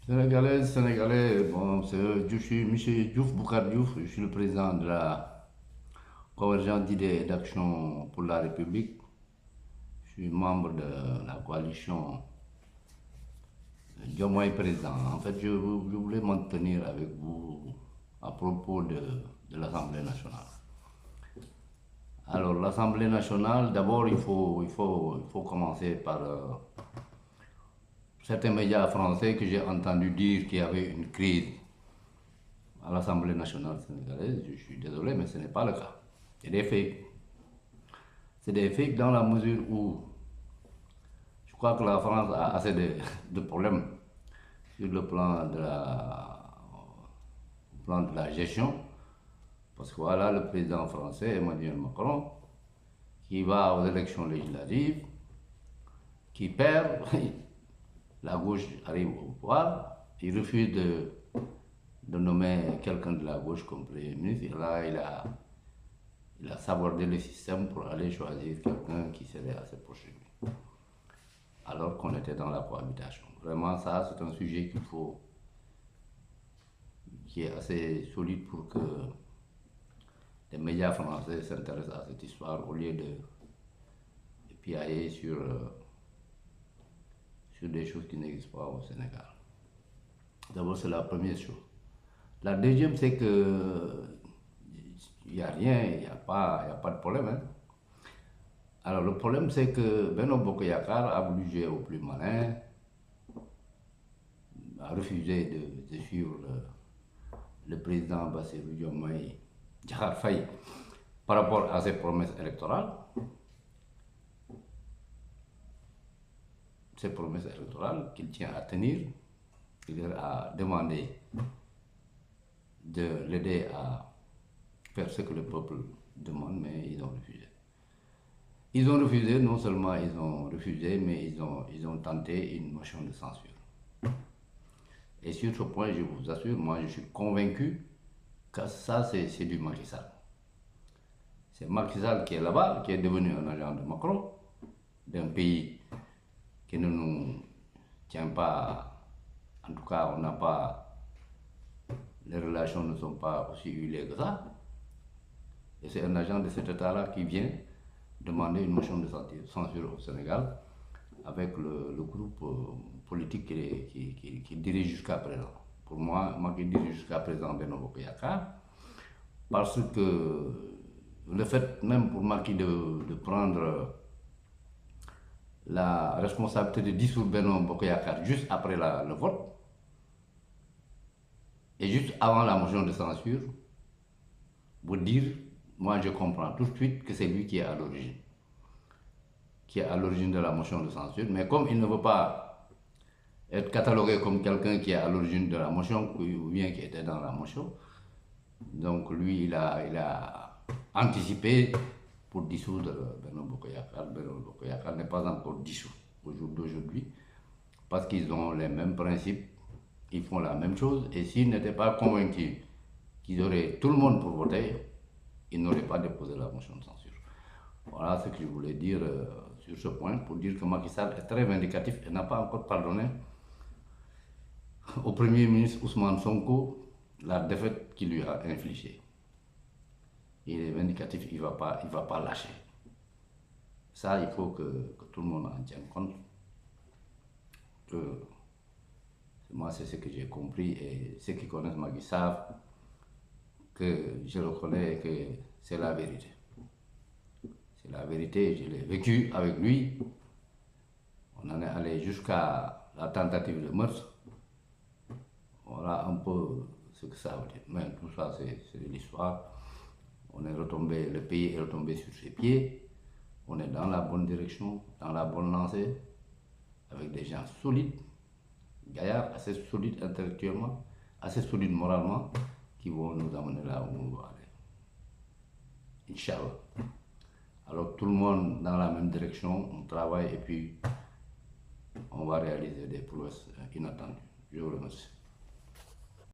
Sénégalais, bon, je suis M. Diouf Boukar Diouf, je suis le président de la Convergence d'idées et d'action pour la République. Je suis membre de la coalition Diomaye Président. En fait, je voulais m'entretenir avec vous à propos de l'Assemblée nationale. Alors, l'Assemblée nationale, d'abord, il faut commencer par certains médias français que j'ai entendu dire qu'il y avait une crise à l'Assemblée nationale sénégalaise. Je suis désolé, mais ce n'est pas le cas. C'est des faits. C'est des faits dans la mesure où je crois que la France a assez de problèmes sur le plan de la gestion. Parce que voilà le président français, Emmanuel Macron, qui va aux élections législatives, qui perd, la gauche arrive au pouvoir, il refuse de nommer quelqu'un de la gauche comme Premier ministre, et là il a sabordé le système pour aller choisir quelqu'un qui serait assez proche de lui, alors qu'on était dans la cohabitation. Vraiment, ça, c'est un sujet qui est assez solide pour que les médias français s'intéressent à cette histoire au lieu de piailler sur des choses qui n'existent pas au Sénégal. D'abord, c'est la première chose. La deuxième, c'est que il n'y a rien, il n'y a pas de problème. Hein. Alors, le problème, c'est que Benno Bokk Yakaar a voulu jouer au plus malin, a refusé de suivre le président Bassirou Diomaye Diakhar Faye par rapport à ses promesses électorales. Ces promesses électorales qu'il tient à tenir, il leur a demandé de l'aider à faire ce que le peuple demande, mais ils ont refusé. Ils ont refusé, non seulement ils ont refusé, mais ils ont tenté une motion de censure. Et sur ce point, je vous assure, moi je suis convaincu que ça c'est du Macky Sall. C'est Macky Sall qui est là-bas, qui est devenu un agent de Macron, d'un pays qui ne nous tient pas, en tout cas on n'a pas, les relations ne sont pas aussi huilées que ça. Et c'est un agent de cet état-là qui vient demander une motion de censure au Sénégal avec le groupe politique qui dirige jusqu'à présent. Pour moi, qui dirige jusqu'à présent Benno Bokk Yakaar, parce que le fait même pour Macky de prendre la responsabilité de dissoudre Benno Bokk Yakaar juste après le vote et juste avant la motion de censure, vous dire, moi je comprends tout de suite que c'est lui qui est à l'origine de la motion de censure, mais comme il ne veut pas être catalogué comme quelqu'un qui est à l'origine de la motion ou bien qui était dans la motion, donc lui il a anticipé pour dissoudre Benno Bokk Yakaar. Benno Bokk Yakaar n'est pas encore dissous au jour d'aujourd'hui parce qu'ils ont les mêmes principes, ils font la même chose, et s'ils n'étaient pas convaincus qu'ils auraient tout le monde pour voter, ils n'auraient pas déposé la motion de censure. Voilà ce que je voulais dire sur ce point, pour dire que Macky Sall est très vindicatif et n'a pas encore pardonné au Premier ministre Ousmane Sonko la défaite qu'il lui a infligée. Il est vindicatif, il ne va pas lâcher. Ça, il faut que tout le monde en tienne compte. Moi, c'est ce que j'ai compris, et ceux qui connaissent Macky savent que je reconnais que c'est la vérité. C'est la vérité, je l'ai vécu avec lui. On en est allé jusqu'à la tentative de meurtre. Voilà un peu ce que ça veut dire. Mais tout ça, c'est de l'histoire. On est retombé, le pays est retombé sur ses pieds. On est dans la bonne direction, dans la bonne lancée, avec des gens solides, gaillards, assez solides intellectuellement, assez solides moralement, qui vont nous amener là où on doit aller. Inch'Allah. Alors tout le monde dans la même direction, on travaille et puis on va réaliser des prouesses inattendues. Je vous remercie.